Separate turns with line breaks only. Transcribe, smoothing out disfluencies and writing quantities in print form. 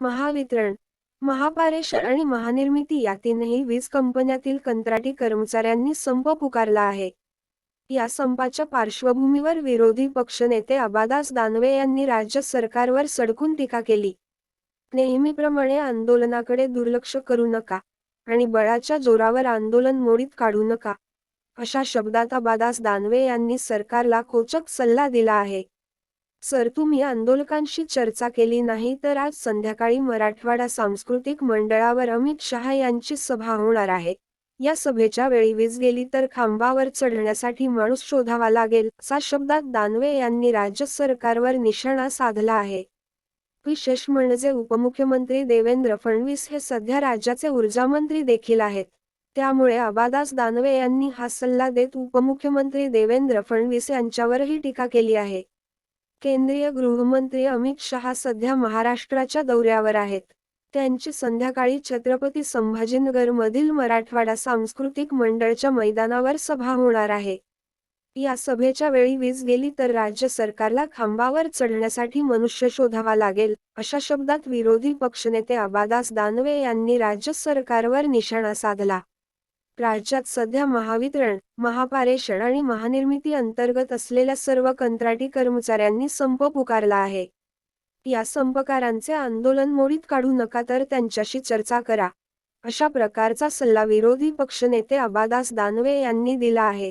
महावितरण, महापारेषण आणि महानिर्मिती या तीनही वीज कंपन्यातील कंत्राटी कर्मचाऱ्यांनी संप पुकारला आहे. या संपाच्या पार्श्वभूमीवर विरोधी पक्षनेते अबादास दानवे यांनी राज्य सरकारवर सडकून टीका केली. नेहमीप्रमाणे आंदोलनाकडे दुर्लक्ष करू नका आणि बळाच्या जोरावर आंदोलन मोडीत काढू नका, अशा शब्दात अबादास दानवे यांनी सरकारला खोचक सल्ला दिला आहे. सर, तुम्ही आंदोलकांशी चर्चा केली नाही तर आज संध्याकाळी मराठवाडा सांस्कृतिक मंडळावर अमित शहा यांची सभा होणार आहे. या सभेच्या वेळी वीज गेली तर खांबावर चढण्यासाठी माणूस शोधावा लागेल, अशा शब्दात दानवे यांनी राज्य सरकारवर निशाणा साधला आहे. विशेष म्हणजे उपमुख्यमंत्री देवेंद्र फडणवीस हे सध्या राज्याचे ऊर्जामंत्री देखील आहेत. त्यामुळे अबादास दानवे यांनी हा सल्ला देत उपमुख्यमंत्री देवेंद्र फडणवीस यांच्यावरही टीका केली आहे. केंद्रीय गृहमंत्री अमित शहा सध्या महाराष्ट्राच्या दौऱ्यावर आहेत. त्यांची संध्याकाळी छत्रपती संभाजीनगरमधील मराठवाडा सांस्कृतिक मंडळच्या मैदानावर सभा होणार आहे. या सभेच्या वेळी वीज गेली तर राज्य सरकारला खांबावर चढण्यासाठी मनुष्य शोधावा लागेल, अशा शब्दात विरोधी पक्षनेते अबादास दानवे यांनी राज्य सरकारवर निशाणा साधला. राज्यात सध्या महावितरण, महापारेषण आणि महानिर्मिती अंतर्गत असलेल्या सर्व कंत्राटी कर्मचाऱ्यांनी संप पुकारला आहे. या संपकारांचे आंदोलन मोडीत काढू नका तर त्यांच्याशी चर्चा करा, अशा प्रकारचा सल्ला विरोधी पक्षनेते अबादास दानवे यांनी दिला आहे.